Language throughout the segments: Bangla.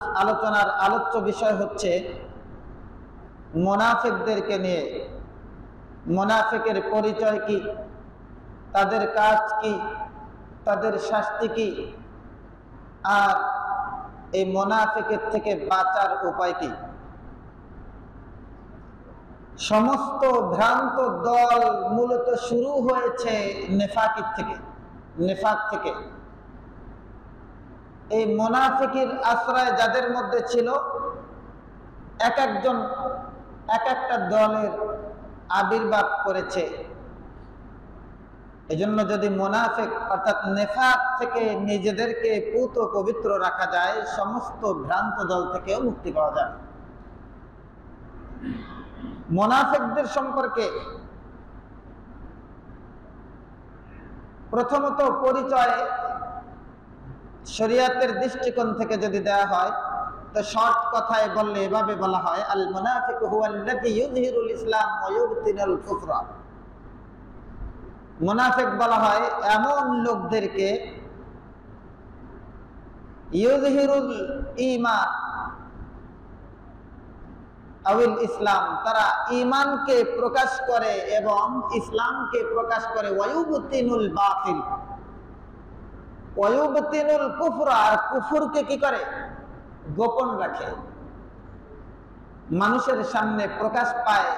আলোচনার আলোচ্য বিষয় হচ্ছে মুনাফিকদেরকে নিয়ে। মুনাফিকের পরিচয় কি, তাদের কাজ কি, তাদের শাস্তি কি, আর এই মুনাফিকের থেকে বাঁচার উপায় কি। সমস্ত ভ্রান্ত দল মূলত শুরু হয়েছে নেফাক থেকে। এই মুনাফিকের আশ্রয় যাদের মধ্যে ছিল, এক একজন এক একটা দলের আবির্ভাব করেছে। এজন্য যদি মুনাফিক অর্থাৎ নেফাক থেকে নিজেদেরকে পুত ও পবিত্র রাখা যায়, সমস্ত ভ্রান্ত দল থেকেও মুক্তি পাওয়া যায়। মুনাফিকদের সম্পর্কে প্রথমত পরিচয় শরীয়তের দৃষ্টিকোণ থেকে যদি দেওয়া হয়, তো শর্ট কথায় বললে এভাবে বলা হয়, আল মুনাফিকু হুয়াল্লাযী ইউযহিরুল ইসলাম ওয়া ইউবতিনুল কুফরা। মুনাফিক বলা হয় এমন লোকদেরকে, ইউযহিরুল ঈমান আউল ইসলাম, তারা ঈমানকে প্রকাশ করে এবং ইসলামকে প্রকাশ করে, ওয়া ইউবতিনুল বাতিল ওয়া ইউবতিনুল কুফরা, আর কুফরকে কি করে, গোপন রাখে। মানুষের সামনে প্রকাশ পায়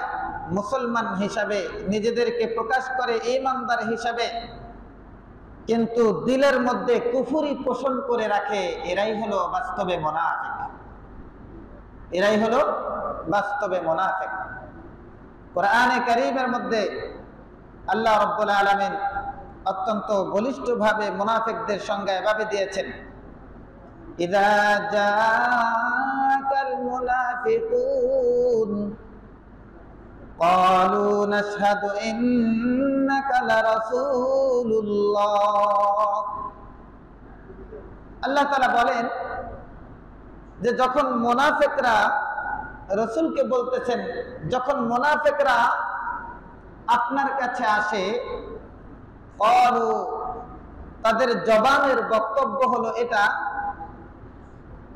মুসলমান হিসাবে, নিজেদেরকে প্রকাশ করে ঈমানদার হিসাবে, কিন্তু দিলের মধ্যে কুফরি পোষণ করে রাখে। এরাই হলো বাস্তবে মুনাফিক। এরাই হলো বাস্তবে মুনাফিক। কোরআনে কারীমের মধ্যে আল্লাহ রাব্বুল আলামিন অত্যন্ত বলিষ্ঠভাবে মুনাফিকদের সংজ্ঞা এভাবে দিয়েছেন, ইযা জাআকাল মুনাফিকুন ক্বালু নাশহাদু ইন্নাকা লারাসূলুল্লাহ। আল্লাহ তাআলা বলেন যে যখন মুনাফিকরা রাসূলকে বলতেছেন, যখন মুনাফিকরা আপনার কাছে আসে, ক্বালু, তাদের জবানের বক্তব্য হলো এটা,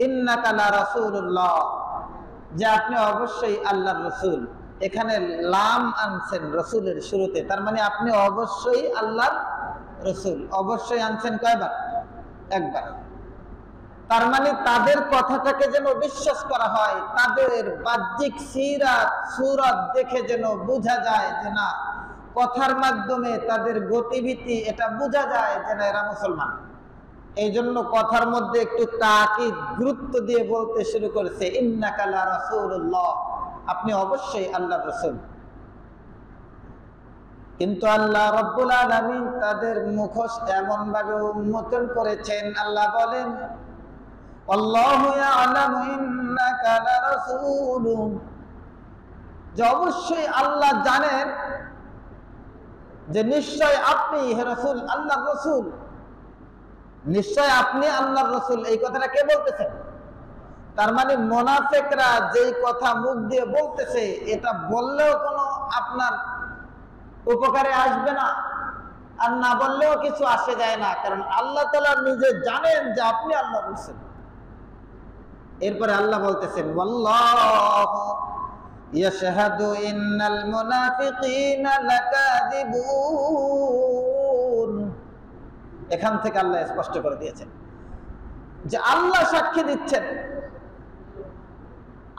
ইন্নাকা লারাসূলুল্লাহ, যে আপনি অবশ্যই আল্লাহর রাসূল। এখানে লাম আনছেন রাসূলের শুরুতে, তার মানে আপনি অবশ্যই আল্লাহর রাসূল। অবশ্যই আনছেন কয়বার? একবার। তার মানে তাদের কথাটাকে যেন বিশ্বাস করা হয়, তাদের বাহ্যিক সিরাত সূরত দেখে যেন বোঝা যায় যে না, কথার মাধ্যমে তাদের গতিবিধি এটা বোঝা যায় যে না এরা মুসলমান। এই জন্য কথার মধ্যে একটু তাকিদ, গুরুত্ব দিয়ে বলতে শুরু করেছে, ইন্নাকা লারাসূলুল্লাহ, আপনি অবশ্যই আল্লাহর রাসূল। কিন্তু আল্লাহ রাব্বুল আলামিন তাদের মুখোশ এমন ভাবে উন্মোচন করেছেন, আল্লাহ বলেন, আল্লাহু ইয়ালামু ইন্নাকা লারাসূলু, যে অবশ্যই আল্লাহ জানেন যে নিশ্চয় আপনি হে রাসূল, আল্লাহর রাসূল। নিশ্চয় আপনি আল্লাহর রাসূল, এই কথাটা কে বলতেছেন? তার মানে মুনাফিকরা যেই কথা মুখ দিয়ে বলতেছে, এটা বললেও কোনো আপনার উপকারে আসবে না, আর না বললেও কিছু আসে যায় না, কারণ আল্লাহ তাআলা নিজে জানেন যে আপনি আল্লাহর রাসূল। এরপরে আল্লাহ বলতেছেন, ওয়াল্লাহু ইয়াশহাদু ইন্নাল মুনাফিকিনা লাকাযিবুন। এখান থেকে আল্লাহ স্পষ্ট করে দিয়েছেন যে আল্লাহ সাক্ষী দিচ্ছেন,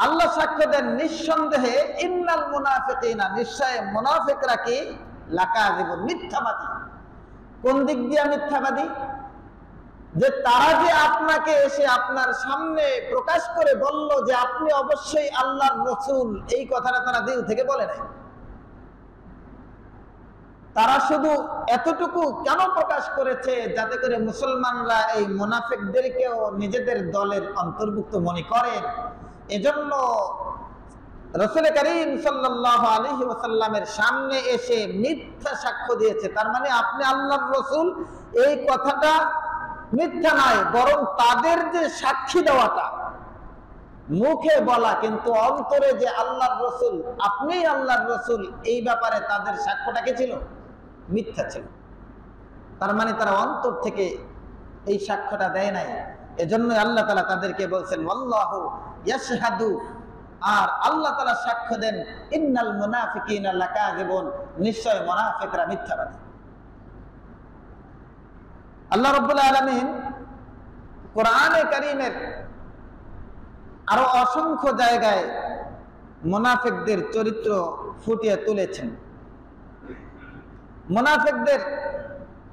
আল্লাহ সাক্ষ্য দেন নিঃসন্দেহে, ইন্নাল মুনাফিকিনা, নিশ্চয় মুনাফিকরা কি, লাকাযিবুন, মিথ্যাবাদী। কোন দিক দিয়ে মিথ্যাবাদী? যে তারা যে আপনাকে এসে আপনার সামনে প্রকাশ করে বলল যে আপনি অবশ্যই আল্লাহর রাসূল, এই কথাটা তারা দিল থেকে বলে নাই। তারা শুধু এতটুকু কেন প্রকাশ করেছে, যাতে করে মুসলমানরা এই মুনাফিকদেরকেও নিজেদের দলের অন্তর্ভুক্ত মনে করেন। এজন্য রাসূল করিম সাল্লাল্লাহু আলাইহি ওয়াসাল্লামের সামনে এসে মিথ্যা সাক্ষ্য দিয়েছে। তার মানে আপনি আল্লাহর রাসূল, এই কথাটা মিথ্যা নয়, বরং তাদের যে সাক্ষী দেওয়াটা, মুখে বলা কিন্তু অন্তরে যে আল্লাহর রাসূল, আপনি আল্লাহর রাসূল, এই ব্যাপারে তাদের সাক্ষ্যটা কি ছিল? মিথ্যা ছিল। তার মানে তারা অন্তর থেকে এই সাক্ষ্যটা দেয় নাই, এজন্য আল্লাহ তাআলা তাদেরকে বলছেন ওয়াল্লাহু ইয়াশহাদু, আর আল্লাহ তাআলা সাক্ষ্য দেন, ইন্নাল মুনাফিকিনা লাকাযিবুন, নিশ্চয় মুনাফিকরা মিথ্যাবাদী। আল্লাহ রাব্বুল আলামিন কোরআনে কারীমের আরো অসংখ্য জায়গায় মুনাফিকদের চরিত্র ফুটিয়ে তুলেছেন। মুনাফিকদের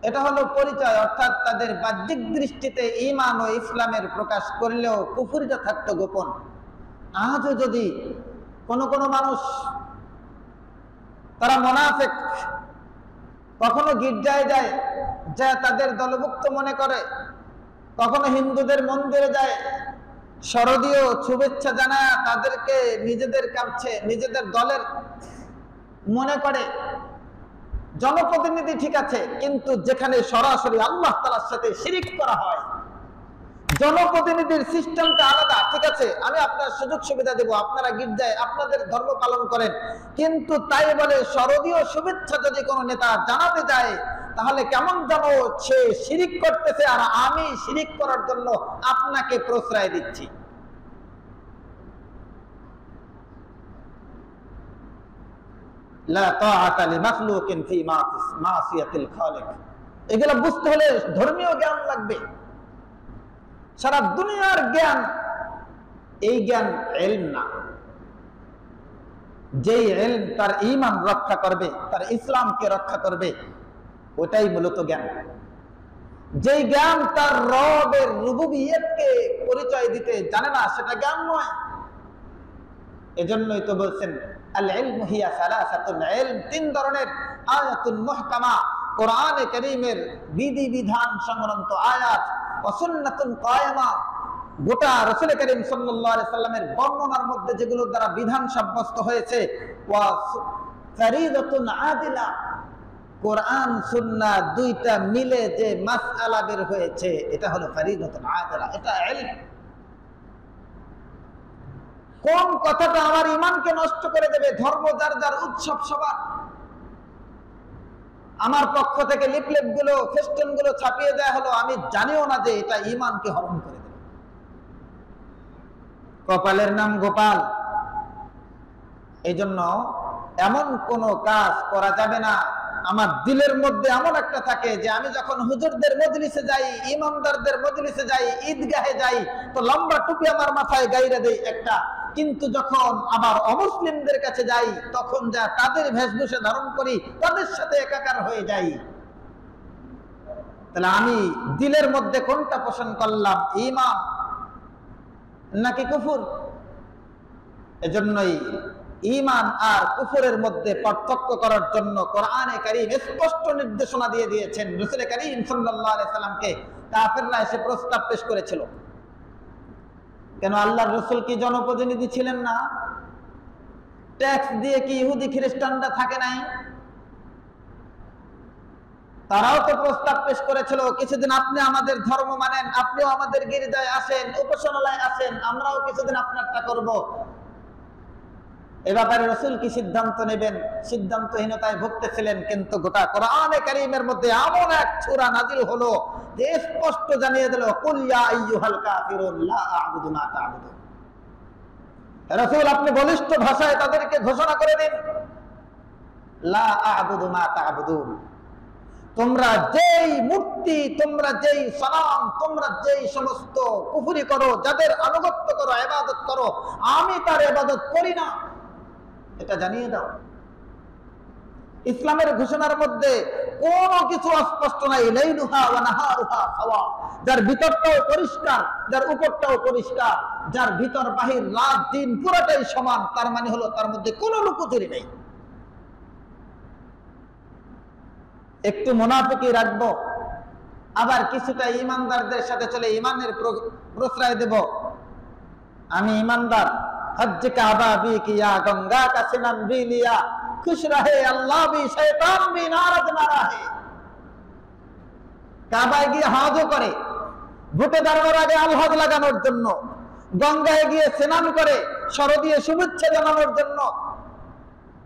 এটা হলো পরিচয়, অর্থাৎ তাদের বাহ্যিক দৃষ্টিতে ঈমান ও ইসলামের প্রকাশ করলেও কুফরিটা থাকতো গোপন। আজও যদি কোনো কোনো মানুষ তারা মুনাফিক, কখনো গির্জায় যায় যা তাদের দলভুক্ত মনে করে, কখনো হিন্দুদের মন্দিরে যায় শারদীয় শুভেচ্ছা জানায় তাদেরকে নিজেদের কাছে নিজেদের দলের মনে করে, জনপ্রতিনিধি ঠিক আছে, কিন্তু যেখানে সরাসরি আল্লাহ তাআলার সাথে শিরিক করা হয়, জনপ্রতিনিধির সিস্টেমটা আলাদা, ঠিক আছে, আমি আপনার সুযোগ সুবিধা দেব, আপনারা গির্জায় আপনাদের ধর্ম পালন করেন, কিন্তু তাই বলে শারদীয় শুভেচ্ছা যদি কোনো নেতা জানাতে যায়, তাহলে কেমন যেন সে শিরিক করতেছে, আর আমি শিরিক করার জন্য আপনাকে প্রশ্রয় দিচ্ছি। লা তাআতা লিমাখলুকিন ফি মাসিয়াতিল খালিক। এগুলো বুঝতে হলে ধর্মীয় জ্ঞান লাগবে। সারা দুনিয়ার জ্ঞান, এই জ্ঞান ইলম না। যেই ইলম তার ঈমান রক্ষা করবে, তার ইসলামকে রক্ষা করবে, ওটাই মূলত জ্ঞান। যেই জ্ঞান তার রবের রুবুবিয়তকে পরিচয় দিতে জানে না, সেটা জ্ঞান নয়। এজন্যই তো বলছেন আল ইলমু হিয়া সালাসাতুন, ইলম তিন ধরনের, আয়াতুন মুহকামা, কোরআনে কারীমের বিধি বিধান সংক্রান্ত আয়াত, ওয়া সুন্নাতুন কায়েমা, গোটা রাসূল করিম সাল্লাল্লাহু আলাইহি সাল্লামের বর্ণনার মধ্যে যেগুলো দ্বারা বিধান সাব্যস্ত হয়েছে, ওয়া ফরিদাতুন আদিলা, কোরআন সুন্নাহ দুইটা মিলে যে মাসআলা বের হয়েছে, এটা হলো ফরিদাতুন আদিলা, এটা ইলম। কোন কথাটা আমার ঈমানকে নষ্ট করে দেবে, ধর্ম যার যার, উৎসব সবার, আমার পক্ষ থেকে লিফলেট গুলো ফেস্টুন গুলো ছাপিয়ে দেয়া হলো, আমি জানিও না যে এটা ঈমানকে হরণ করে দেবে। কপালের নাম গোপাল, এই জন্য এমন কোন কাজ করা যাবে না আমার দিলের মধ্যে এমন একটা থাকে যে আমি যখন হুজুরদের মজলিসে যাই, ইমামদারদের মজলিসে যাই, ঈদগাহে যাই, তো লম্বা টুপি আমার মাথায় গাইরে দেই একটা, কিন্তু যখন আবার অমুসলিমদের কাছে যাই, তখন যা তাদের বেশভূষা ধারণ করি, তাদের সাথে একাকার হয়ে যাই। তাহলে আমি দিলের মধ্যে কোনটা পোষণ করলাম, ঈমান নাকি কুফর? এজন্যই ঈমান আর কুফরের মধ্যে পার্থক্য করার জন্য কোরআনে কারীম স্পষ্ট নির্দেশনা দিয়ে দিয়েছেন। রাসূল কারীম সাল্লাল্লাহু আলাইহি সাল্লামকে কাফেররা এসে প্রস্তাব পেশ করেছিল, কেন আল্লাহর রাসূল কি জনপ্রতিনিধি ছিলেন না? ট্যাক্স দিয়ে কি ইহুদি খ্রিস্টানরা থাকে নাই? তারাও তো প্রস্তাব পেশ করেছিল, কিছুদিন আপনি আমাদের ধর্ম মানেন, আপনিও আমাদের গির্জায় আসেন, উপাসনালয়ে আসেন, আমরাও কিছুদিন আপনারটা করব। এ ব্যাপারে রাসূল কি সিদ্ধান্ত নেবেন? সিদ্ধান্তহীনতায় ভুগতেছিলেন। কিন্তু গোটা কোরআনে কারীমের মধ্যে এমন এক সূরা নাযিল হলো যে স্পষ্ট জানিয়ে দিল, কুল ইয়া আইয়ুহাল কাফিরুন লা আ'বুদু মা তা'বুদুন। রাসূল আপনি বলিষ্ঠ ভাষায় তাদেরকে ঘোষণা করে দিন, লা আ'বুদু মা তা'বুদুন, তোমরা যেই মূর্তি, তোমরা যেই সনাম, তোমরা যেই সমস্ত কুফরি করো, যাদের আনুগত্য করো, ইবাদত করো, আমি তার ইবাদত করি না, এটা জানিয়ে দাও। ইসলামের ঘোষণার মধ্যে কোনো কিছু অস্পষ্ট নাই, লাইলুহা ওয়া নাহারুহা সাওয়া, যার ভিতরটাও পরিষ্কার, যার উপরটাও পরিষ্কার, যার ভিতর বাহির রাত দিন পুরোটাই সমান, তার মানে হলো তার মধ্যে কোনো লুকোচুরি নেই। একটু মুনাফিকি রাখবো, আবার কিছুটা ইমানদারদের সাথে চলে ইমানের প্রশ্রয় দেব, আমি ইমানদার, হজ্জ কাবা বি কিয়া, গঙ্গা কা স্নান বি লিয়া, খুশ রহে আল্লাহ বি, শয়তান বি নারাজ না রহে। কাবায় গিয়ে হজও করে, ভোটে দাঁড়ানোর আগে আল হজ লাগানোর জন্য, গঙ্গায় গিয়ে স্নান করে শারদীয় শুভেচ্ছা জানানোর জন্য,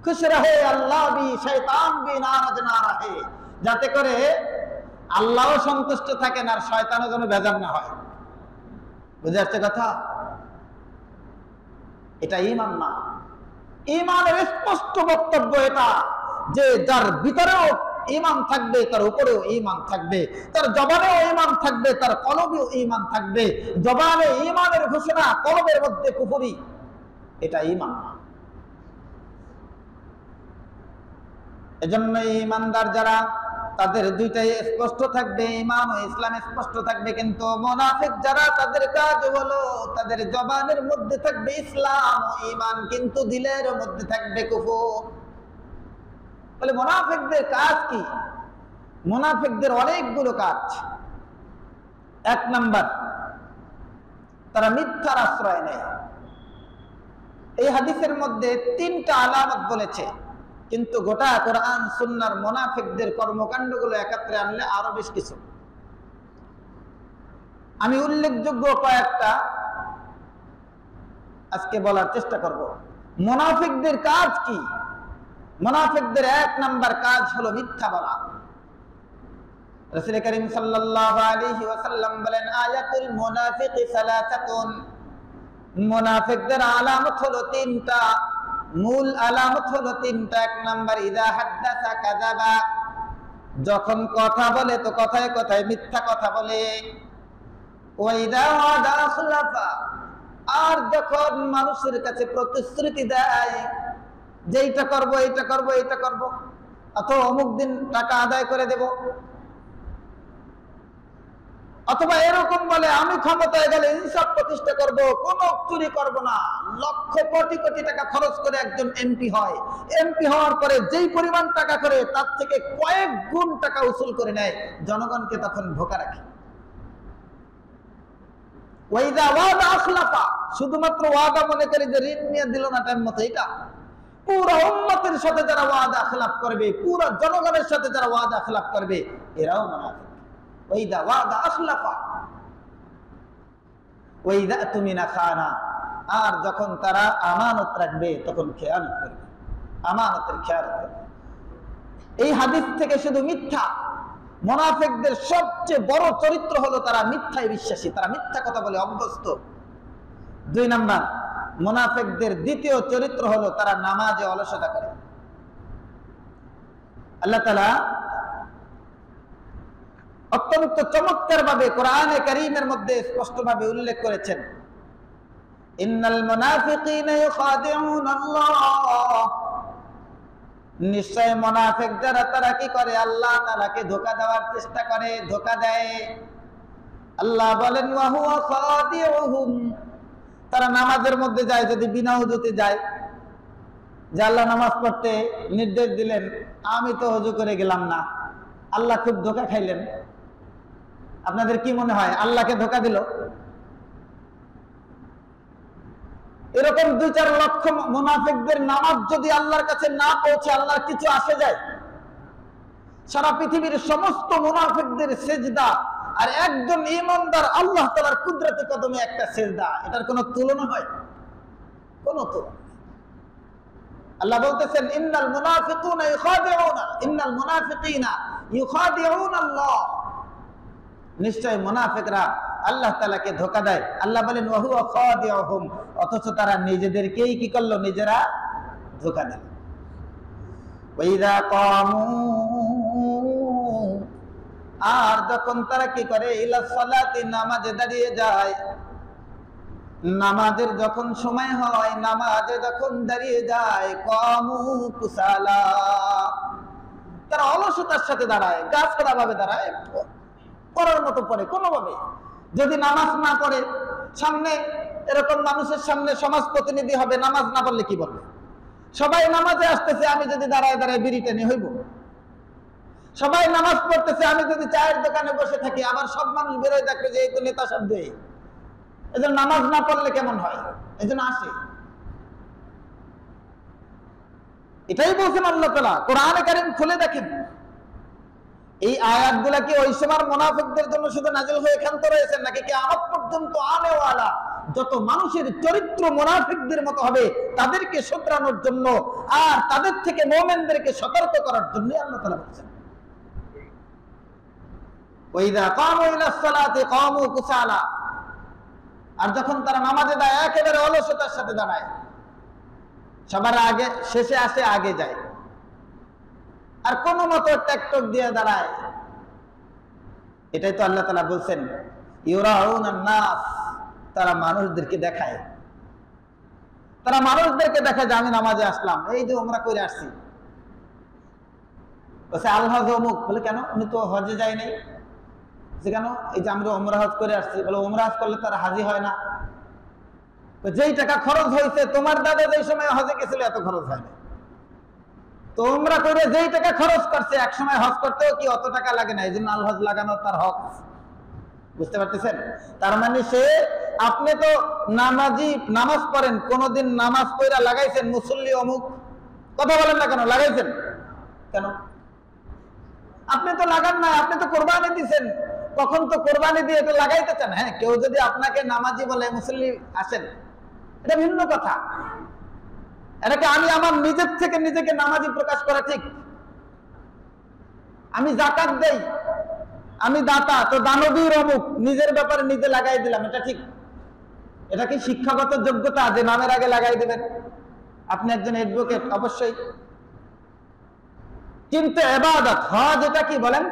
খুশ রহে আল্লাহ বি, শয়তান বি নারাজ না রহে, যাতে করে আল্লাহও সন্তুষ্ট থাকেন আর শয়তানও যেন বেজার না হয়। বুঝে যাচ্ছে কথা? এটা ঈমান না। ঈমানের স্পষ্ট বক্তব্য এটা যে যার ভিতরেও ঈমান থাকবে তার উপরেও ঈমান থাকবে, তার জবানেও ঈমান থাকবে, তার কলবেও ঈমান থাকবে। জবানে ঈমানের ঘোষণা, কলবের মধ্যে কুফরি, এটা ঈমান না। এজন্য ঈমানদার যারা তাদের দুইটাই স্পষ্ট থাকবে, ঈমান ও ইসলাম স্পষ্ট থাকবে। কিন্তু মুনাফিক যারা তাদের কাজ হলো তাদের জবানের মধ্যে থাকবে ইসলাম ও ঈমান, কিন্তু দিলের মধ্যে থাকবে কুফর। বলে মুনাফিকদের কাজ কি? মুনাফিকদের অনেকগুলো কাজ। এক নাম্বার, তারা মিথ্যার আশ্রয় নেয়। এই হাদিসের মধ্যে তিনটা আলামত বলেছে, কিন্তু গোটা কোরআন সুন্নাহর মুনাফিকদের কর্মকাণ্ডগুলো একত্রে আনলে আরো বেশ কিছু। আমি উল্লেখযোগ্য কয়েকটা আজকে বলার চেষ্টা করব। মুনাফিকদের কাজ কি? মুনাফিকদের এক নাম্বার কাজ হলো মিথ্যা বলা। রাসূল করিম সাল্লাল্লাহু আলাইহি ওয়াসাল্লাম বলেন, আয়াতুল মুনাফিকি সালাসাতুন, মুনাফিকদের আলামত হলো তিনটা, মূল আলামত হলো তিনটা। এক নাম্বার, ইযা হাদ্দাসা কাযাবা, যখন কথা বলে তো কথায় কথায় মিথ্যা কথা বলে। ওয়া ইযা ওয়াদা আখলাফা, আর যখন মানুষের কাছে প্রতিশ্রুতি দেয় যে এইটা করব, এইটা করব, এইটা করব, অথবা অমুক দিন টাকা আদায় করে দেব, অথবা এরকম বলে আমি ক্ষমতায় গেলে ইনসাফ প্রতিষ্ঠা করব, কোন চুরি করব না, লক্ষ কোটি কোটি টাকা খরচ করে একজন এমপি হয়, এমপি হওয়ার পরে যেই পরিমাণ টাকা করে তার থেকে কয়েক গুণ টাকা উসুল করে নেয়, জনগণকে তখন ধোঁকা রাখে। ওয়াইদা ওয়াদা আখলাফা, শুধুমাত্র ওয়াদা মনে করে যে ঋণ নিয়ে দিল না টাইম মতো, এটা পুরো উম্মতের সাথে যারা ওয়াদা খেলাফ করবে, পুরো জনগণের সাথে যারা ওয়াদা খেলাফ করবে, এরাও মুনাফিক। ওয়াইদা ওয়াদা আখলাফা ওয়াইদা তুমিনা খানা, আর যখন তারা আমানত রাখবে তখন খেয়ানত করবে, আমানতের খেয়ানত করবে। এই হাদিস থেকে শুধু মিথ্যা, মুনাফিকদের সবচেয়ে বড় চরিত্র হলো তারা মিথ্যায় বিশ্বাসী, তারা মিথ্যা কথা বলে অভ্যস্ত। দুই নাম্বার, মুনাফিকদের দ্বিতীয় চরিত্র হলো তারা নামাজে অলসতা করে। আল্লাহ তাআলা অত্যন্ত চমৎকার ভাবে কোরআনে কারীমের মধ্যে স্পষ্ট ভাবে উল্লেখ করেছেন, ইন্নাল মুনাফিকিনা ইউখাদিউনাল্লাহ, নিশ্চয় মুনাফিক যারা তারা কি করে, আল্লাহ তাআলাকে ধোঁকা দেওয়ার চেষ্টা করে, ধোঁকা দেয়। আল্লাহ বলেন ওয়া হুয়া খাদিউহুম, তারা নামাজের মধ্যে যায়, যদি বিনা ওযুতে যায়, যে আল্লাহ নামাজ পড়তে নির্দেশ দিলেন, আমি তো ওযু করে গেলাম না, আল্লাহ খুব ধোঁকা খাইলেন। আপনাদের কি মনে হয় আল্লাহকে ধোঁকা দিল? এরকম 2-4 লক্ষ মুনাফিকদের নামাজ যদি আল্লাহর কাছে না পৌঁছে আল্লাহর কিছু আসে যায়? সারা পৃথিবীর সমস্ত মুনাফিকদের সিজদা আর একজন ঈমানদার আল্লাহ তাআলার কুদরতি কদমে একটা সিজদা, এটার কোনো তুলনা হয়? কোনো তুলনা। আল্লাহ বলতেছেন, ইন্নাল মুনাফিকুনা ইউখাদিউনা, ইন্নাল মুনাফিকিনা ইউখাদিউনা আল্লাহ, নিশ্চয় মুনাফিকরা আল্লাহ তাআলাকে ধোঁকা দেয়। আল্লাহ বলেন ওয়া হুয়া খাদিউহুম, অথচ তারা নিজেদেরকেই কি করলো, নিজেরা ধোঁকা দিল। ওয়া ইযা কামু, আর যখন তারা কি করে, ইলা সালাতি, নামাজে দাঁড়িয়ে যায়, নামাজের যখন সময় হয়, নামাজে যখন দাঁড়িয়ে যায়, কামু কুসালা, তারা অলসতার সাথে দাঁড়ায়, গাছড়া ভাবে দাঁড়ায়, করার মতো পড়ে কোনোভাবে। যদি নামাজ না পড়ে, সামনে এরকম মানুষের সামনে সমাজ প্রতিনিধি হবে, নামাজ না পড়লে কি বলবে? সবাই নামাজে আসতেছে, আমি যদি দাঁড়ায় দাঁড়ায় বিড়ি টেনে হইব? সবাই নামাজ পড়তেছে, আমি যদি চায়ের দোকানে বসে থাকি, আবার সব মানুষ বেরোয় দেখবে যে এই তো নেতা শব্দ। এজন্য নামাজ না পড়লে কেমন হয়? এজন্য আসে। এটাই বলছেন আল্লাহ তাআলা, কোরআনে কারীম খুলে দেখেন। এই আয়াতগুলা কি ওই সময়ের মুনাফিকদের জন্য শুধু নাযিল হয়ে ক্ষান্ত রয়েছে, নাকি কিয়ামত পর্যন্ত আনেওয়ালা যত মানুষের চরিত্র মুনাফিকদের মতো হবে তাদেরকে শুধরানোর জন্য আর তাদের থেকে মুমিনদেরকে সতর্ক করার জন্য আল্লাহ তাআলা বলেছেন, ওয়াইদা কামু ইলাস সালাতি কামু কুসালা, আর যখন তারা নামাজে দাঁড়ায় একেবারে অলসতার সাথে দাঁড়ায়, সবার আগে শেষে আসে, আগে যায়, আর কোন মতো ট্যাকটক দিয়ে দাঁড়ায়। এটাই তো আল্লাহ তাআলা বলছেন ইউরাউনান নাস, তারা মানুষদেরকে দেখায়, তারা মানুষদেরকে দেখায় যে আমি নামাজে আসলাম, এই যে ওমরা করে আসছি। বলছে আল হজ অমুক, বলে কেন, উনি তো হজে যায় নাই। কেন, এই যে আমরা ওমরা হজ করে আসছি। বলে ওমরা হজ করলে তারা হাজি হয় না। যেই টাকা খরচ হয়েছে, তোমার দাদা যেই সময় হজে গেছিল এত খরচ হয় না। তো ওমরা করে যেই টাকা খরচ করছে, এক সময় হজ করতেও কি অত টাকা লাগে না, এই জন্য আল হজ লাগানো তার হক। বুঝতে পারতেছেন? তার মানে সে, আপনি তো নামাজি, নামাজ পড়েন, কোনদিন নামাজ পড়া লাগাইছেন মুসল্লি অমুক, কথা বলেন না কেন, লাগাইছেন কেন? আপনি তো লাগান না, আপনি তো কোরবানি দিচ্ছেন, কখন তো কোরবানি দিয়ে এটা লাগাইতে চান। হ্যাঁ, কেউ যদি আপনাকে নামাজি বলে মুসল্লি আসেন, এটা ভিন্ন কথা। এটাকে আমি আমার নিজের থেকে নিজেকে নামাজি প্রকাশ করা ঠিক। আমি যাকাত দেই, আমি দাতা, তো দানবীর অমুক, নিজের ব্যাপারে নিজে লাগাই দিলাম, এটা ঠিক? এটা কি শিক্ষাগত যোগ্যতা যে নামের আগে লাগাই দিবেন? আপনি একজন অ্যাডভোকেট, অবশ্যই। কিন্তু ইবাদত, হজ এটা কি বলেন?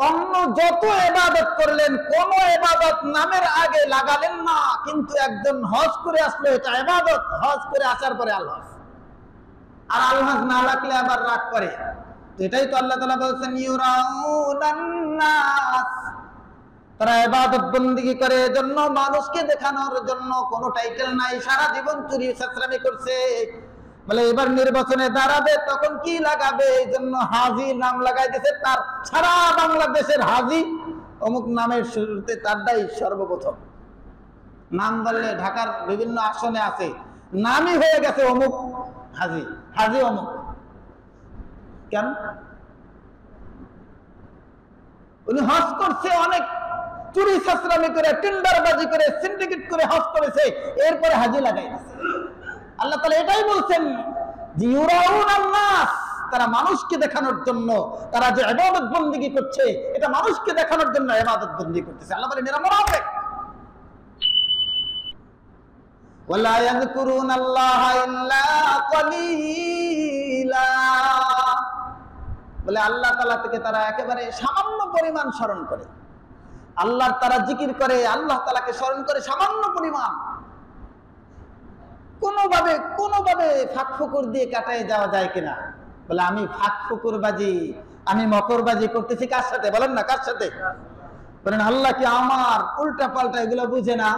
অন্য যত ইবাদত করলেন, কোন ইবাদত নামের আগে লাগালেন না, কিন্তু একজন হজ করে আসলো, এটা ইবাদত। হজ করে আসার পরে আল হজ, আর আল হজ না লাগলে আবার রাগ করে। এটাই তো আল্লাহ তাআলা বলছেন ইউরাউনান নাস, তারা ইবাদত বندگی করে এজন্য, মানুষকে দেখানোর জন্য। কোনো টাইটেল নাই, সারা জীবন চুরি চাচরামি করছে, বলে এবার নির্বাচনে দাঁড়াবে, তখন কি লাগাবে, এই জন্য হাজি নাম লাগাই দিয়েছে। তার সারা বাংলাদেশের হাজি অমুক নামের শুরুতে তারটাই সর্বপ্রথম। নাম বললে ঢাকার বিভিন্ন আসনে আছে, নামই হয়ে গেছে অমুক হাজি, হাজি অমুক। কেন? উনি হজ করছে, অনেক চুরি চাচরামি করে, টেন্ডারবাজি করে, সিন্ডিকেট করে হজ করেছে, এরপরে হাজি লাগাই দিয়েছে। আল্লাহ তাআলা এটাই বলছেন যে ইউরাউনান নাস, তারা মানুষকে দেখানোর জন্য, তারা যে ইবাদত বندگی করছে, এটা মানুষকে দেখানোর জন্য ইবাদত বندگی করতেছে। আল্লাহ বলেন এরা মুনাফিক। ওয়ালা ইয়াযকুরুনাল্লাহা ইল্লা কলিলা, বলে আল্লাহ তাআলা থেকে তারা একেবারে সামান্য পরিমাণ স্মরণ করে। আল্লাহর তারা জিকির করে, আল্লাহ তাআলাকে স্মরণ করে সামান্য পরিমাণ। কোনোভাবে ফাঁক ফুকুর দিয়ে কাটায় যাওয়া যায় কিনা? বলে আমি ফাঁক ফুকুরবাজি, আমি মকরবাজি করতেছি কার সাথে, বলেন না কার সাথে? বলেন আল্লাহ কি আমার উল্টা পাল্টা এগুলো বুঝে না?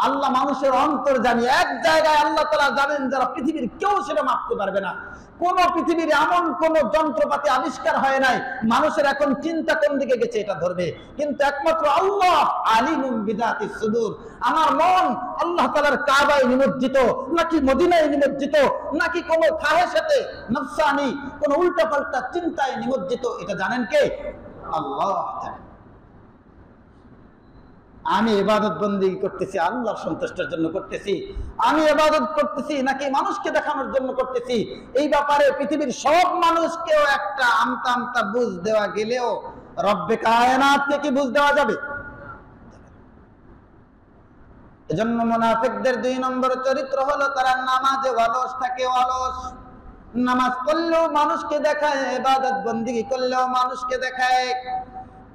আল্লাহ মানুষের অন্তর জানি। এক জায়গায় আল্লাহ তাআলা জানেন, যারা পৃথিবীর কেউ সেটা মাপতে পারবে না। কোন পৃথিবীর এমন কোন যন্ত্রপাতি আবিষ্কার হয় নাই মানুষের এখন চিন্তা কোন দিকে গেছে এটা ধরবে, কিন্তু একমাত্র আল্লাহ আলিমুম বিযাতিস সুদূর। আমার মন আল্লাহ তাআলার কাবায় নিমজ্জিত, নাকি মদিনায় নিমজ্জিত, নাকি কোন খাহেসাতে নফসানি, কোন উল্টাপাল্টা চিন্তায় নিমজ্জিত, এটা জানেন কে? আল্লাহ জানেন। আমি ইবাদত বندگی করতেছি আল্লাহর সন্তুষ্টির জন্য করতেছি, আমি ইবাদত করতেছি নাকি মানুষকে দেখানোর জন্য করতেছি, এই ব্যাপারে পৃথিবীর সব মানুষকেও একটা আমতা আমতা বুঝ দেওয়া গেলেও রব্বে কায়নাতকে কি বুঝ দেওয়া যাবে? এজন্য মুনাফিকদের 2 নম্বর চরিত্র হলো তারা নামাজে অলস থাকে, অলস। নামাজ পড়লেও মানুষকে দেখায়, ইবাদত বندگی করলেও মানুষকে দেখায়।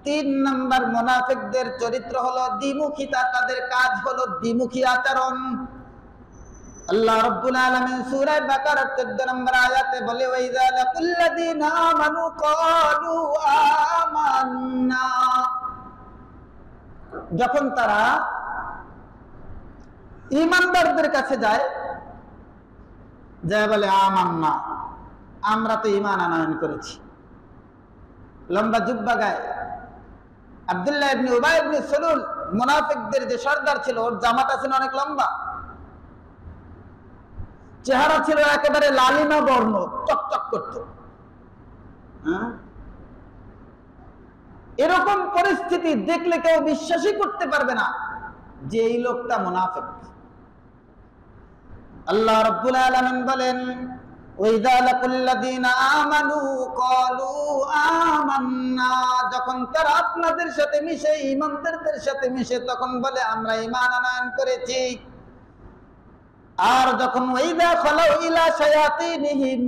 3 নম্বর মুনাফিকদের চরিত্র হলো দ্বিমুখিতা, তাদের কাজ হলো দ্বিমুখী আচরণ। আল্লাহ রাব্বুল আলামিন সূরা বাকারার 14 নম্বর আয়াতে বলে ওয়াইযা লাকুল্লাযিনা আমানু ক্বালু আমান্না, যখন তারা ঈমানদারদের কাছে যায়, বলে আমান্না, আমরা তো ঈমান আনয়ন করেছি। লম্বা জুব্বা গায়ে। আব্দুল্লাহ ইবনে উবাই ইবনে সালুল মুনাফিকদের যে সর্দার ছিল, ওর জামাটা ছিল অনেক লম্বা, চেহারা ছিল একেবারে লালিমা বর্ণ, চকচক করত। এরকম পরিস্থিতি দেখলে কেউ বিশ্বাসই করতে পারবে না যে এই লোকটা মুনাফিক। আল্লাহ রাব্বুল আলামিন বলেন ওয়াইযা লাকুল্লাযীনা আমানু ক্বালু আমান্না, যখন তারা আপনাদের সাথে মিশে, ঈমানদারদের সাথে মিশে, তখন বলে আমরা ঈমান আনয়ন করেছি। আর যখন ওয়াইযা খালাউ ইলা শায়াতিনহিম,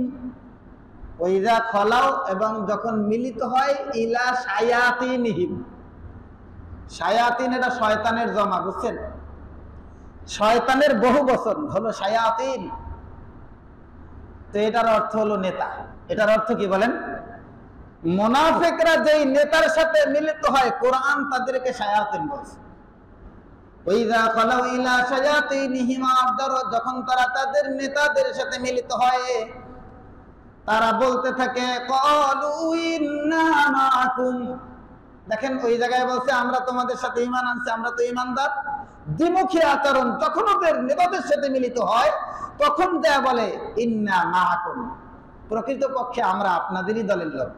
ওয়াইযা খালাউ এবং যখন মিলিত হয়, ইলা শায়াতিনহিম, শায়াতিন এটা শয়তানের জমা, বুঝছেন? শয়তানের বহু বচন হলো শায়াতিন। তো এটার অর্থ হলো নেতা। এটার অর্থ কি বলেন? মুনাফিকরা যেই নেতার সাথে মিলিত হয়, কোরআন তাদেরকে শায়াতিন বলছে। ওয়াইযা খালাউ ইলা শায়াতিনহিম, যখন তারা তাদের নেতাদের সাথে মিলিত হয়, তারা বলতে থাকে ক্বালু ইন্না মাআকুম। দেখেন ওই জায়গায় বলছে আমরা তোমাদের সাথে ঈমান আনছি, আমরা তো ঈমানদার। দ্বিমুখী আচরণ যখন ওদের নেতাদের সাথে মিলিত হয়, তখন দেয়া বলে ইন্না মাআকুম, প্রকৃতপক্ষে আমরা আপনাদেরই দলের লোক।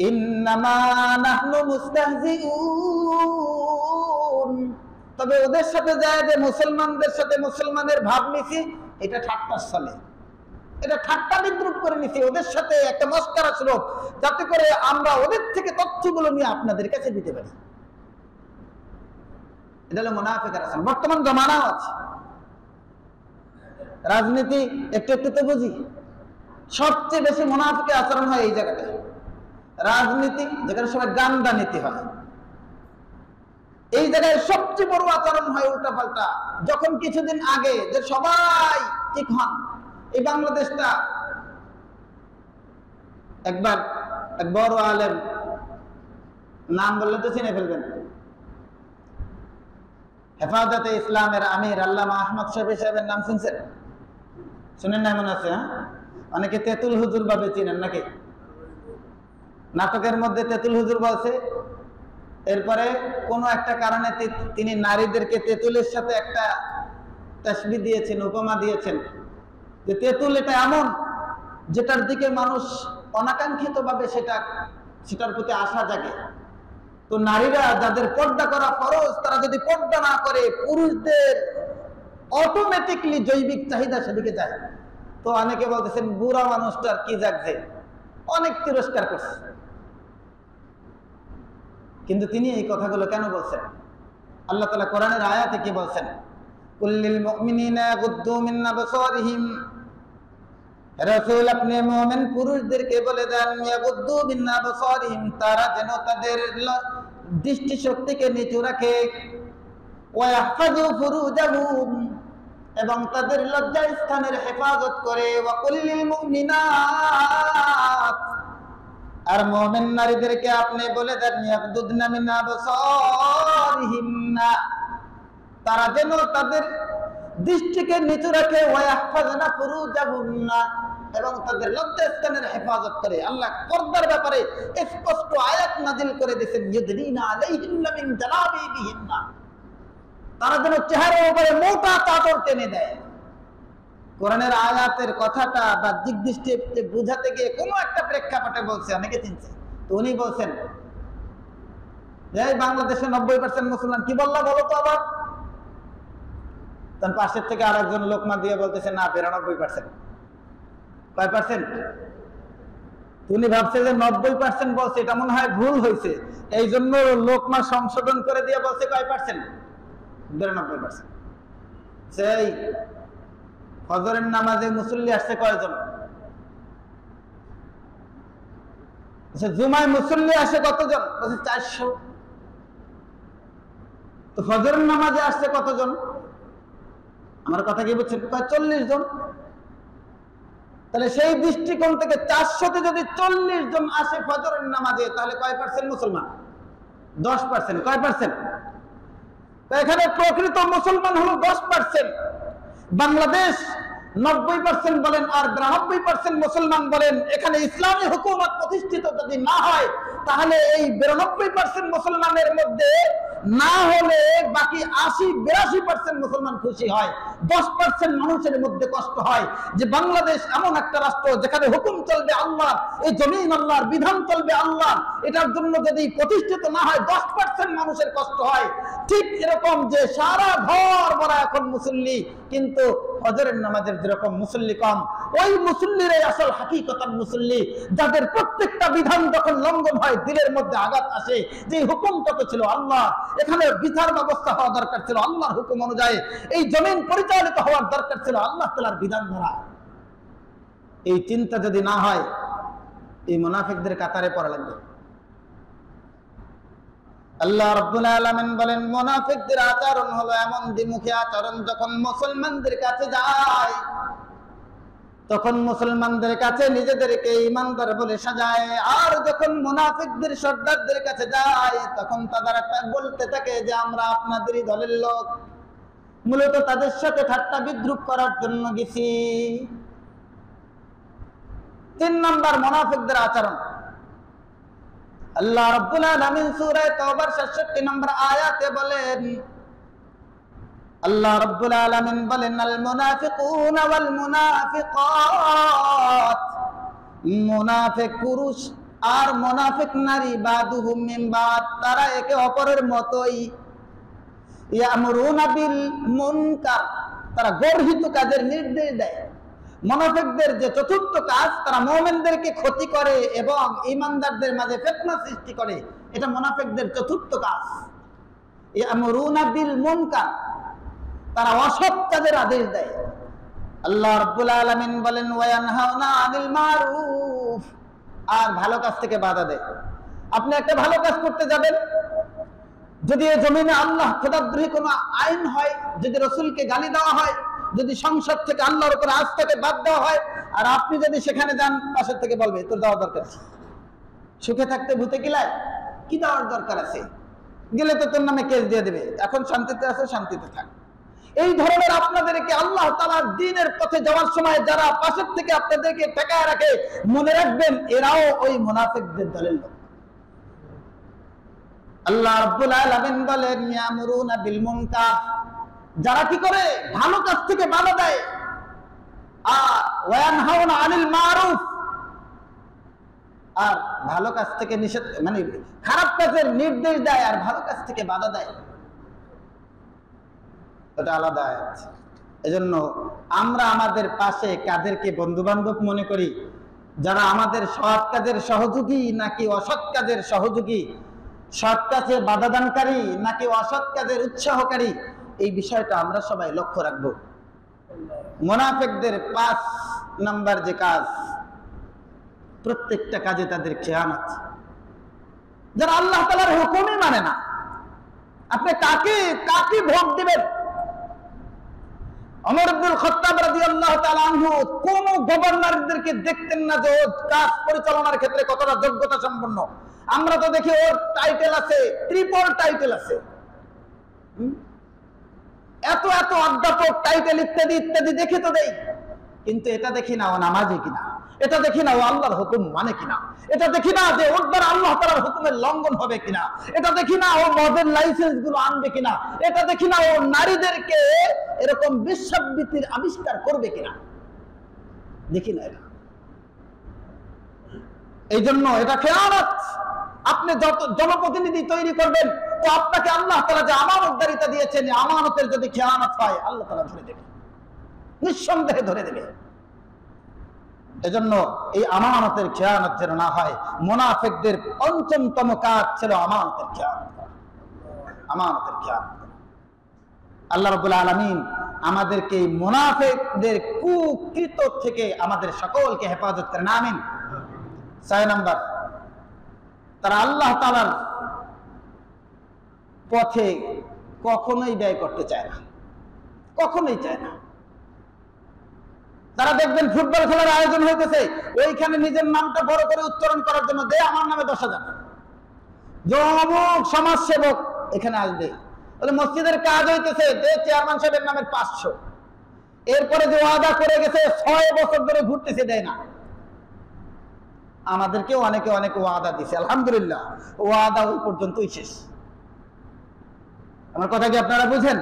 ইন্নামা নাহনু মুস্তাহজিউন, তবে ওদের সাথে যায় যে মুসলমানদের সাথে মুসলমানের ভাব নিছি, এটা ঠাট্টার ছলে, এটা ঠাট্টা বিদ্রুপ করে নিছি, ওদের সাথে একটা মস্করা স্বরূপ, যাতে করে আমরা ওদের থেকে তথ্যগুলো নিয়ে আপনাদের কাছে দিতে পারি। এটা হলো মুনাফিকের আচরণ। বর্তমান জমানাও আছে। রাজনীতি একটু একটু তো বুঝি, সবচেয়ে বেশি মুনাফিকের আচরণ হয় এই জায়গাটায়। রাজনীতি যেখানে সবাই গান্দা নীতি হয়, এই জায়গায় সবচেয়ে বড় আচরণ হয় উল্টা পাল্টা। যখন কিছুদিন আগে যে সবাই ঠিক হন, এই বাংলাদেশটা একবার এক বড় আলেম, নাম বললে তো চিনে ফেলবেন, হেফাজতে ইসলামের আমির আল্লামা আহমদ শফি সাহেবের নাম শুনছেন? শুনেন না মনে আছে? হ্যাঁ, অনেকে তেতুল হুজুর ভাবে চিনেন নাকি? নাটকের মধ্যে তেতুল হুজুর বলছে, এরপরে কোনো একটা কারণে তিনি নারীদেরকে তেতুলের সাথে একটা তাসবিহ দিয়েছেন, উপমা দিয়েছেন যে তেতুল এটা এমন যেটার দিকে মানুষ অনাকাঙ্ক্ষিত ভাবে সেটার প্রতি আশা জাগে। তো নারীরা যাদের পর্দা করা ফরজ, তারা যদি পর্দা না করে, পুরুষদের অটোমেটিকলি জৈবিক চাহিদা সেদিকে যায়। তো অনেকে বলতেছেন বুড়া মানুষটার কি জাগছে, অনেক তিরস্কার করছে। কিন্তু তিনি এই কথাগুলো কেন বলছেন? আল্লাহ তাআলা কোরআনের আয়াতে কি বলছেন? কুল্লিল মুমিনিনা ইয়াগুদ্দু মিন আবসারিহিম, রাসূল আপনি মুমিন পুরুষদেরকে বলে দেন ইয়াগুদ্দু মিন আবসারিহিম, তারা যেন তাদের দৃষ্টি শক্তিকে নিচু রাখে, ওয়া ইয়াহফাযু ফুরুজাহুম, এবং তাদের লজ্জা স্থানের হেফাজত করে, ওয়া কুল্লিল মুমিনাত, আর মুমিন নারীদেরকে আপনি বলে দেন ইয়াগদুদনা মিন আবসারিহিন্না, তারা যেন তাদের দৃষ্টিকে নিচু রাখে, ওয়া ইয়াহফাযনা ফুরুজাহুন্না, এবং তাদের লজ্জাস্থানের হেফাজত করে। আল্লাহ পর্দার ব্যাপারে স্পষ্ট আয়াত নাজিল করে দিয়েছেন, ইউদরিনা আলাইহিন্না মিন জালাবিবিহিন্না, তারা যেন চেহারার উপরে মোটা চাদর টেনে দেয়। কোরআনের আয়াতের কথাটা বা দিক দৃষ্টি বুঝাতে গিয়ে কোনো একটা প্রেক্ষাপটে বলছে, অনেকে চিনছে। তো উনি বলছেন যে বাংলাদেশে 90% মুসলমান। কি বললা বলো তো আবার? তার পাশের থেকে আরেকজন লোকমা দিয়ে বলতেছে না 92%। কয় পার্সেন্ট? উনি ভাবছে যে 90% বলছে, এটা মনে হয় ভুল হয়েছে, এই জন্য লোকমা সংশোধন করে দিয়ে বলছে কয় পার্সেন্ট? 92%। সেই ফজরের নামাজে মুসল্লি আসছে কয়জন? জুমায় মুসল্লি আসে কতজন? বলছে 400। তো ফজরের নামাজে আসছে কতজন? আমার কথা কি বুঝছেন? 40 জন। তাহলে সেই দৃষ্টিকোণ থেকে 400তে যদি 40 জন আসে ফজরের নামাজে, তাহলে কয় পার্সেন্ট মুসলমান? 10%। কয় পার্সেন্ট? এখানে প্রকৃত মুসলমান হলো 10%। বাংলাদেশ 90% বলেন আর 92% মুসলমান বলেন। এখানে ইসলামী হুকুমত প্রতিষ্ঠিত যদি না হয়, তাহলে এই 92% মুসলমানের মধ্যে না হলে বাকি 80-82% মুসলমান খুশি হয়। 10% মানুষের মধ্যে কষ্ট হয় যে বাংলাদেশ এমন একটা রাষ্ট্র যেখানে হুকুম চলবে আল্লাহ, এই জমিন আল্লাহর, বিধান চলবে আল্লাহ, এটার জন্য যদি প্রতিষ্ঠিত না হয় 10% মানুষের কষ্ট হয়। ঠিক এরকম যে সারা ঘর ভরা এখন মুসল্লি, কিন্তু ফজরের নামাজের যেরকম মুসল্লি কম, ওই মুসল্লিরাই আসল হাকিকতান মুসল্লি, যাদের প্রত্যেকটা বিধান যখন লঙ্ঘন হয় দিলের মধ্যে আঘাত আসে। যে হুকুমটা তো ছিল আল্লাহ, এখানে বিচার ব্যবস্থা হওয়া দরকার ছিল আল্লাহর হুকুম অনুযায়ী, এই জমিন পরিচালিত হওয়ার দরকার ছিল আল্লাহ তাআলার বিধান দ্বারা। এই চিন্তা যদি না হয়, এই মুনাফিকদের কাতারে পড়া লাগবে। আল্লাহ রাব্বুল আলামিন বলেন, মুনাফিকদের আচরণ হলো এমন দ্বিমুখী আচরণ, যখন মুসলমানদের কাছে যায় তখন মুসলমানদের কাছে নিজেদেরকে ঈমানদার বলে সাজায়, আর যখন মুনাফিকদের সর্দারদের কাছে যায় তখন তারা বলতে থাকে যে আমরা আপনাদেরই দলের লোক। মূলত তাদের সাথে ঠাট্টা বিদ্রুপ করার জন্য গেছি। 3 নম্বর মুনাফিকদের আচরণ। আল্লাহ রাব্বুল আলামিন সূরা তাওবার 66 নম্বর আয়াতে বলেন, আল্লাহ রাব্বুল আলামিন বলেন, আল মুনাফিকুনা ওয়াল মুনাফিকাত, মুনাফিক পুরুষ আর মুনাফিক নারী বাদুহুম মিন বাদ, তারা একে অপরের মতোই। ইয়ামুরুনা বিল মুনকার, তারা গর্হিত কাজের নির্দেশ দেয়। মুনাফিকদের যে চতুর্থ কাজ, তারা মুমিনদেরকে ক্ষতি করে এবং ঈমানদারদের মাঝে ফিতনা সৃষ্টি করে, এটা মুনাফিকদের চতুর্থ কাজ। ইয়ামুরুনা বিল মুনকার, তারা অসৎ কাজের আদেশ দেয়। আল্লাহ রাব্বুল আলামিন বলেন, ওয়া ইয়ানহাউনা আনিল মারুফ, আর ভালো কাজ থেকে বাধা দেয়। আপনি একটা ভালো কাজ করতে যাবেন, যদি এই জমিনে আল্লাহ খোদাদ্রোহী কোনো আইন হয়, যদি রাসূলকে গালি দেওয়া হয়, যদি সংসদ থেকে আল্লাহর উপর আস্থাকে বাদ দেওয়া হয়, আর আপনি যদি সেখানে যান, পাশের থেকে বলবে তোর দেওয়ার দরকার আছে। সুখে থাকতে ভূতে কিলায়, কি দেওয়ার দরকার আছে? গেলে তো তোর নামে কেস দিয়ে দেবে। এখন শান্তিতে আছে, শান্তিতে থাক। এই ধরনের আপনাদেরকে আল্লাহ তাআলার দ্বীনের পথে যাওয়ার সময় যারা পাশের থেকে আপনাদেরকে ঠেকায় রাখে, মনে রাখবেন এরাও ওই মুনাফিকদের দলের লোক। আল্লাহ রাব্বুল আলামিন বলেন, ইয়ামুরুনা বিল মুনকার, যারা কি করে ভালো কাজ থেকে বাধা দেয়, আর ওয়া ইয়ানহাউনা আনিল মারুফ, আর ভালো কাজ থেকে নিষেধ, মানে খারাপ কাজের নির্দেশ দেয় আর ভালো কাজ থেকে বাধা দেয়, এটা আলাদা আয়াত। এজন্য আমরা আমাদের পাশে কাদেরকে বন্ধু বান্ধব মনে করি, যারা আমাদের সৎ কাজের সহযোগী নাকি অসৎ কাজের সহযোগী, সৎ কাজে বাধাদানকারী নাকি অসৎ কাজের উৎসাহকারী, এই বিষয়টা আমরা সবাই লক্ষ্য রাখবো। মুনাফিকদের 5 নাম্বার যে কাজ, প্রত্যেকটা কাজে তাদের খেয়ানত। যারা আল্লাহ তাআলার হুকুমই মানে না, আপনি কাকে ভোট দিবেন? ওমর ইবনুল খাত্তাব রাদিয়াল্লাহু তাআলা আনহু কোন গভর্নরদেরকে দেখতেন না যে ওর কাজ পরিচালনার ক্ষেত্রে কতটা যোগ্যতা সম্পন্ন। আমরা তো দেখি ওর টাইটেল আছে, ট্রিপল টাইটেল আছে, এত এত অধ্যাপক টাইটেল ইত্যাদি ইত্যাদি দেখে তো দেই, কিন্তু এটা দেখি না ও নামাজি কিনা, এটা দেখি না ও আল্লাহর হুকুম মানে কিনা, এটা দেখি না যে ওর দ্বারা আল্লাহ তাআলার হুকুমের লঙ্ঘন হবে কিনা, এটা দেখি না ও মদের লাইসেন্স গুলো আনবে কিনা, এটা দেখি না ও নারীদেরকে এরকম বিশ্বাবৃত্তির আবিষ্কার করবে কিনা, দেখি না এটা। এই জন্য এটা খেয়ানত। আপনি যত জনপ্রতিনিধি তৈরি করবেন, তো আপনাকে আল্লাহ তাআলা যে আমানতদারিতা দিয়েছেন, আমানতের যদি খেয়ানত হয় আল্লাহ তাআলা ধরে দেবে, নিঃসন্দেহে ধরে দেবে। এজন্য এই আমানতের খেয়ানত যেন না হয়। মুনাফিকদের ৫ম কাজ ছিল আমানতের খেয়ানত। আমানতের খেয়ানত। আল্লাহ রাব্বুল আলামিন আমাদেরকে মুনাফিকদের কুকৃত থেকে আমাদের সকলকে হেফাজত করেন, আমিন। ৬ নাম্বার, তারা আল্লাহ তাআলার পথে কখনোই ব্যয় করতে চায় না, কখনোই চায় না। তারা দেখবেন ফুটবল খেলার আয়োজন হইতেছে, ওইখানে নিজের নামটা বড় করে উচ্চারণ করার জন্য দে আমার নামে ১০,০০০, অমুক সমাজ সেবক এখানে আসবে, বলে মসজিদের কাজ হইতেছে দে চেয়ারম্যান সাহেবের নামের ৫০০। এরপরে যে ওয়াদা করে গেছে ৬ বছর ধরে ঘুরতেছে, দেয় না। আমাদেরকেও অনেকে অনেক ওয়াদা দিছে, আলহামদুলিল্লাহ ওয়াদা ওই পর্যন্তই শেষ। আমার কথা কি আপনারা বুঝেন?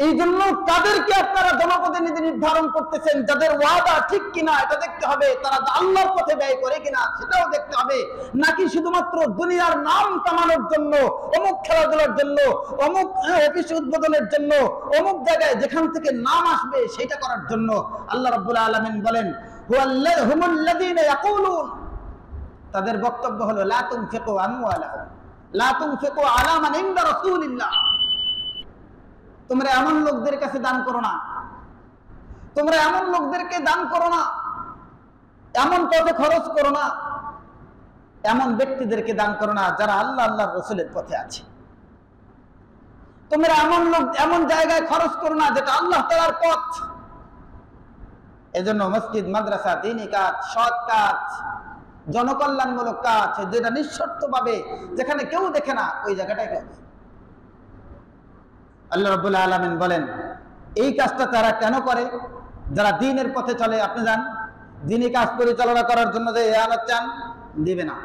এই জন্য তাদেরকে আপনারা জনপ্রতিনিধি নির্ধারণ করতেছেন, যাদের ওয়াদা ঠিক কিনা এটা দেখতে হবে, তারা আল্লাহর পথে ব্যয় করে কিনা সেটাও দেখতে হবে, নাকি শুধুমাত্র দুনিয়ার নাম কামানোর জন্য, অমুক খেলাধুলার জন্য, অমুক অফিস উদ্বোধনের জন্য, অমুক জায়গায় যেখান থেকে নাম আসবে সেটা করার জন্য। আল্লাহ রাব্বুল আলামিন বলেন হুমুল্লাযীনা ইয়াকুলুন, তাদের বক্তব্য হলো লা তুনফিকু আমওয়ালাকুম লা তুনফিকু আলা মান ইনদা রাসূলিল্লাহ, তোমরা এমন লোকদের কাছে দান করো না, তোমরা এমন লোকদেরকে দান করো না, এমন পথে খরচ করো না, এমন ব্যক্তিদেরকে দান করো না যারা আল্লাহ আল্লাহর রাসূলের পথে আছে। তোমরা এমন জায়গায় খরচ করো না যেটা আল্লাহ তাআলার পথ। এজন্য মসজিদ, মাদ্রাসা, দ্বীনি কাজ, সৎ কাজ, জনকল্যাণমূলক কাজ, যেটা নিঃশর্তভাবে যেখানে কেউ দেখে না ওই জায়গাটাই করবে। আল্লাহ রাব্বুল আলামিন বলেন এই কাজটা তারা কেন করে? যারা দ্বীনের পথে চলে। আপনি যান দ্বীনি কাজ পরিচালনা করার জন্য যে এয়ানত চান, দিবে না।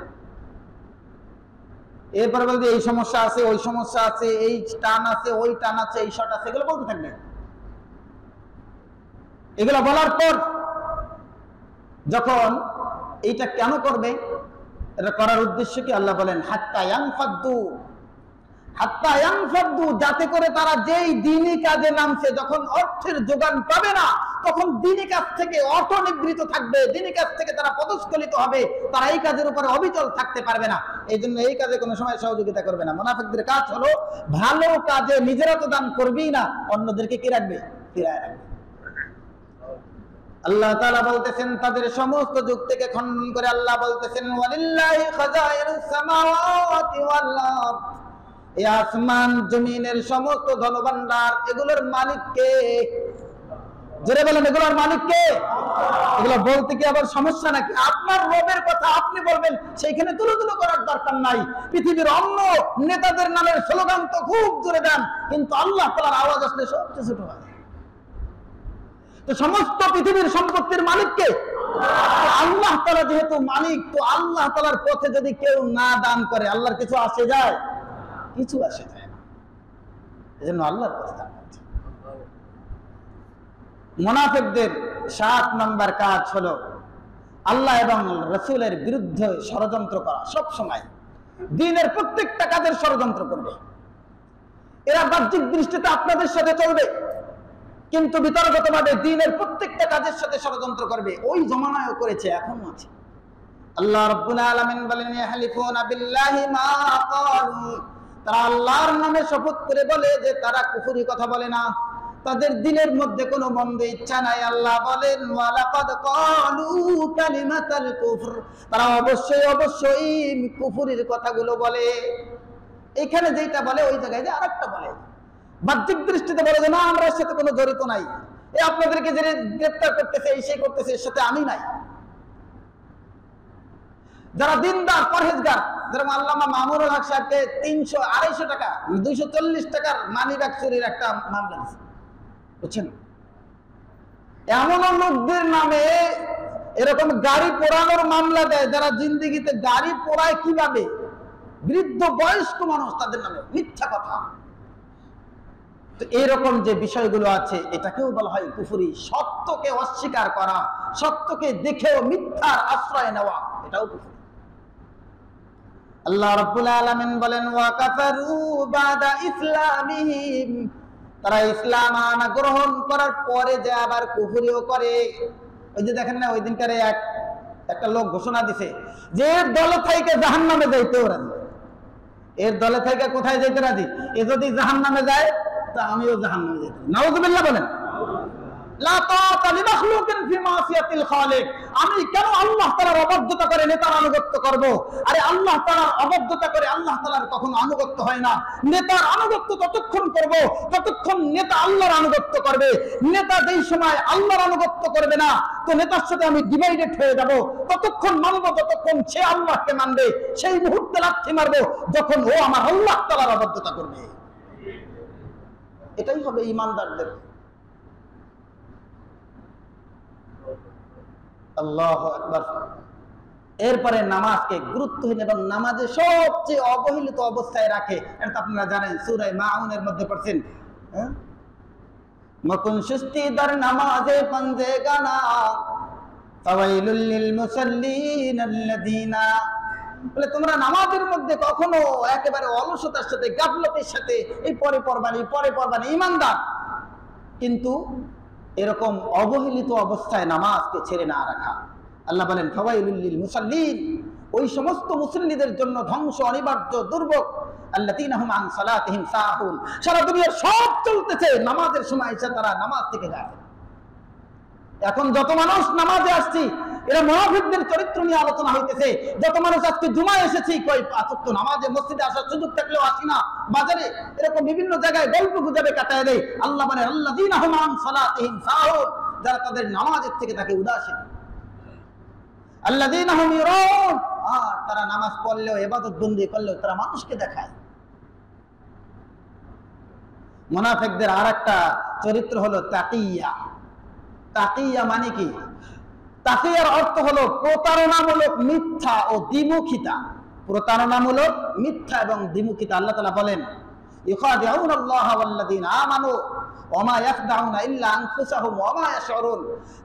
এরপরে বলতে এই সমস্যা আছে, ওই সমস্যা আছে, এই টান আছে, ওই টান আছে, এই শট আছে, এগুলো বলতে থাকবে। এগুলো বলার পর যখন এইটা কেন করবে, এটা করার উদ্দেশ্য কি? আল্লাহ বলেন হাত্তা ইয়ানফাদ্দু, যাতে করে তারা যেই দ্বীনি কাজে নামছে যখন অর্থের যোগান পাবে না, তখন দ্বীনি কাজ থেকে অর্থনিবৃত থাকবে, দ্বীনি কাজ থেকে তারা পদস্খলিত হবে, তারা এই কাজের উপরে অবিচল থাকতে পারবে না। এই জন্য এই কাজে কোনো সময় সহযোগিতা করবে না। মুনাফিকদের কাজ হলো ভালো কাজে নিজেরা তো দান করবেই না, অন্যদেরকে কি রাখবে? ফিরায় রাখবে। আল্লাহ তাআলা বলতেছেন তাদের সমস্ত যুক্তিকে খণ্ডন করে আল্লাহ বলতেছেন ওয়ালিল্লাহি খাযাইনুস সামাওয়াতি ওয়াল আরদ, এই আসমান জমিনের সমস্ত ধনভাণ্ডার এগুলোর মালিক কে? জোরে বলেন, এগুলোর মালিক কে? এগুলো বলতে কি আবার সমস্যা নাকি? আপনার রবের কথা আপনি বলবেন, সেইখানে তুলো করার দরকার নাই। পৃথিবীর অন্য নেতাদের নামের স্লোগান তো খুব জোরে দেন, কিন্তু আল্লাহ তাআলার আওয়াজ আসলে সবচেয়ে ছোট হয়। তো সমস্ত পৃথিবীর সম্পত্তির মালিক কে? আল্লাহ তাআলা যেহেতু মালিক, তো আল্লাহ তাআলার পথে যদি কেউ না দান করে আল্লাহর কিছু আসে যায়? কিছু আসে যায় না। এজন্য আল্লাহর পথে দান করতে। মুনাফিকদের 7 নম্বর কাজ হলো আল্লাহ এবং রাসূলের বিরুদ্ধে ষড়যন্ত্র করা। সব সময় দ্বীনের প্রত্যেকটা কাজের ষড়যন্ত্র করবে। এরা বাহ্যিক দৃষ্টিতে আপনাদের সাথে চলবে, কিন্তু বিতর্কতভাবে দ্বীনের প্রত্যেকটা কাজের সাথে ষড়যন্ত্র করবে। ওই জমানায়ও করেছে, এখনো আছে। আল্লাহ রাব্বুল আলামিন বলেন ইয়াহলিফুনা বিল্লাহি মা ক্বালু, তারা আল্লাহর নামে শপথ করে বলে যে তারা কুফরি কথা বলে না, তাদের দিলের মধ্যে কোনো মন্দ ইচ্ছা নাই। আল্লাহ বলেন ওয়ালাকাদ ক্বালু কালিমাতাল কুফর, তারা অবশ্যই কুফরির কথাগুলো বলে। এখানে যেটা বলে ওই জায়গায় যে আরেকটা বলে। বাহ্যিক দৃষ্টিতে বলে যে না, আমরা এর সাথে কোনো জড়িত নাই, এই আপনাদেরকে যে গ্রেফতার করতেছে, এই সেই করতেছে, এর সাথে আমি নাই। যারা দিনদার পরহেজগার, যেরকম আল্লামা মামুনুল হক সাহেবকে 250 টাকা 240 টাকার মানি ব্যাগ চুরির একটা মামলা দিয়েছে, বুঝছেন? এমন লোকদের নামে এরকম গাড়ি পোড়ানোর মামলা দেয় যারা জিন্দেগিতে গাড়ি পোড়ায় কিভাবে, বৃদ্ধ বয়স্ক মানুষ, তাদের নামে মিথ্যা কথা। তো এইরকম যে বিষয়গুলো আছে এটাকেও বলা হয় কুফরি। সত্যকে অস্বীকার করা, সত্যকে দেখেও মিথ্যার আশ্রয় নেওয়া, এটাও কুফরি। আল্লাহ রাব্বুল আলামিন বলেন ওয়া কাফারু বাদা ইসলামিহিম, তারা ইসলাম গ্রহণ করার পরে যে আবার কুফরিও করে। ওই যে দেখেন না, ওই দিনকার একটা লোক ঘোষণা দিছে যে দলে থেকে জাহান্নামে যাইতেও রাজি, এর দলে থেকে কোথায় যেতে রাজি? এ যদি জাহান্নামে যায় তা আমিও জাহান্নামে যেতে। নাউযুবিল্লাহ বলেন। লা তাআতা লিমাখলুকিন ফি মাসিয়াতিল খালিক, আমি কেন আল্লাহ তাআলার অবাধ্যতা করে নেতার আনুগত্য করব? আরে আল্লাহ তাআলার অবাধ্যতা করে আল্লাহ তাআলার কখনো আনুগত্য হয় না। নেতার আনুগত্য ততক্ষণ করব যতক্ষণ নেতা আল্লাহর আনুগত্য করবে। নেতা যেই সময় আল্লাহর আনুগত্য করবে না, তো নেতার সাথে আমি ডিভাইডেড হয়ে যাব। ততক্ষণ মানব যতক্ষণ সে আল্লাহকে মানবে। সেই মুহূর্তে লাথি মারব যখন ও আমার আল্লাহ তাআলার অবাধ্যতা করবে। এটাই হবে ঈমানদারদের। আল্লাহু আকবার। এরপরে নামাজকে গুরুত্বহীন এবং নামাজে সবচেয়ে অবহেলিত অবস্থায় রাখে, এটা আপনারা জানেন। সূরা মাউনের মধ্যে পড়ছেন মকুন সুস্তি দর নামাজে পঞ্জেগা না, ফাওয়াইলুল লিল মুসাল্লিন আল্লাযিনা, বলে তোমরা নামাজের মধ্যে কখনো একেবারে অলসতার সাথে গাফলতের সাথে এই পরে পরবানি ঈমানদার, কিন্তু এরকম অবহেলিত অবস্থায় নামাজকে ছেড়ে না রাখা। আল্লাহ বলেন ফাওয়াইলুল লিল মুসাল্লিন, ওই সমস্ত মুসল্লিদের জন্য ধ্বংস অনিবার্য, দুর্ভোগ। আল্লাযীনা হুম আন সালাতিহিম সাহুন, সারা দুনিয়ার সব চলতেছে, নামাজের সময় এসে তারা নামাজ থেকে গাফেল। এখন যত মানুষ নামাজে আসছি, এরা মুনাফিকদের চরিত্র নিয়ে আলোচনা হইতেছে। যত মানুষ আজকে জুমায় এসেছি, কই আজকে তো নামাজে মসজিদে আসার সুযোগ থাকলেও আসি না, বাজারে এরকম বিভিন্ন জায়গায় গল্প গুজবে কাটায় দেয়। আল্লাহ বলেন আল্লাযীনা হুম আন সালাতিহিম সাহুন, যারা তাদের নামাজের থেকে তাকে উদাসীন। আল্লাযীনা হুম ইউরাউন, আর তারা নামাজ পড়লেও ইবাদত বন্দি করলেও তারা মানুষকে দেখায়। মুনাফিকদের আরেকটা চরিত্র হলো তাকিয়া। তাকিয়া মানে কি? তাকিয়ার অর্থ হলো প্রতারণামূলক মিথ্যা ও দ্বিমুখিতা। প্রতারণামূলক মিথ্যা এবং দ্বিমুখিতা। আল্লাহ তাআলা বলেন ইখাদিউনাল্লাহা ওয়াল্লাযীনা আমানু ওয়া মা ইয়াখদাউনা ইল্লা আনফুসাহুম ওয়া মা ইয়াশউরুন,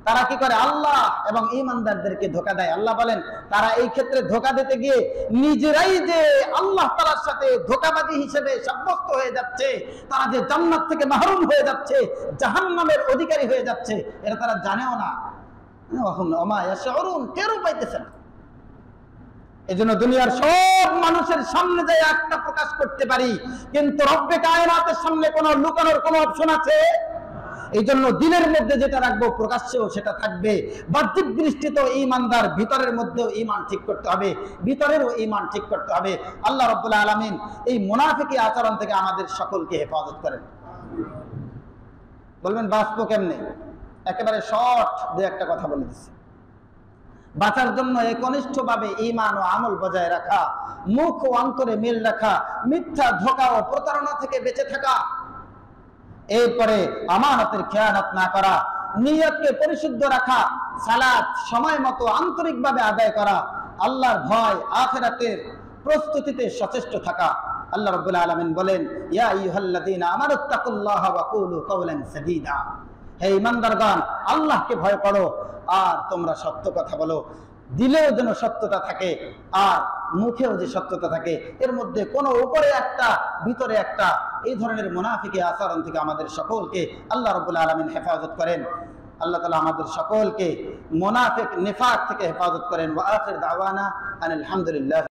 তারা কি করে? আল্লাহ এবং ঈমানদারদেরকে ধোঁকা দেয়। আল্লাহ বলেন তারা এই ক্ষেত্রে ধোঁকা দিতে গিয়ে নিজেরাই যে আল্লাহ তাআলার সাথে ধোঁকাবাজি হিসেবে সাব্যস্ত হয়ে যাচ্ছে, তারা যে জান্নাত থেকে মাহরুম হয়ে যাচ্ছে, জাহান্নামের অধিকারী হয়ে যাচ্ছে, এটা তারা জানেও না। ওয়া মা ইয়াশউরুন, টেরও পাইতেছে না। এজন্য দুনিয়ার সব মানুষের সামনে যায় একটা প্রকাশ করতে পারি, কিন্তু রব্বে কায়নাতের সামনে কোনো লুকানোর কোনো অপশন আছে? এই জন্য দিনের মধ্যে যেটা রাখবো প্রকাশ্যেও সেটা থাকবে। বাহ্যিক দৃষ্টিতেও ঈমানদার, ভিতরের মধ্যেও ঈমান ঠিক করতে হবে, ভিতরেরও ঈমান ঠিক করতে হবে। আল্লাহ রাব্বুল আলামিন এই মুনাফিকি আচরণ থেকে আমাদের সকলকে হেফাজত করেন। বলবেন বাঁচবো কেমনে? একেবারে শর্ট দুই একটা কথা বলে দিচ্ছি। বাঁচার জন্য একনিষ্ঠভাবে ঈমান ও আমল বজায় রাখা, মুখ ও অন্তরে মিল রাখা, মিথ্যা, ধোঁকা ও প্রতারণা থেকে বেঁচে থাকা, এরপরে আমানতের খেয়ানত না করা, নিয়তকে পরিশুদ্ধ রাখা, সালাত সময় মতো আন্তরিকভাবে আদায় করা, আল্লাহর ভয়, আখিরাতের প্রস্তুতিতে সচেষ্ট থাকা। আল্লাহ রাব্বুল আলামিন বলেন ইয়া আইয়ুহাল্লাযীনা আমানুত্তাকুল্লাহা ওয়া কুলু কাওলান সাদীদা, হে ঈমানদারগণ, আল্লাহকে ভয় করো আর তোমরা সত্য কথা বলো। দিলেও যেন সত্যতা থাকে আর মুখেও যে সত্যতা থাকে, এর মধ্যে কোনো উপরে একটা ভিতরে একটা, এই ধরনের মুনাফিকি আচরণ থেকে আমাদের সকলকে আল্লাহ রাব্বুল আলামিন হেফাজত করেন। আল্লাহ তাআলা আমাদের সকলকে মুনাফিক নিফাক থেকে হেফাজত করেন। ওয়া আখির দাওয়ানা আনিল হামদুলিল্লাহ।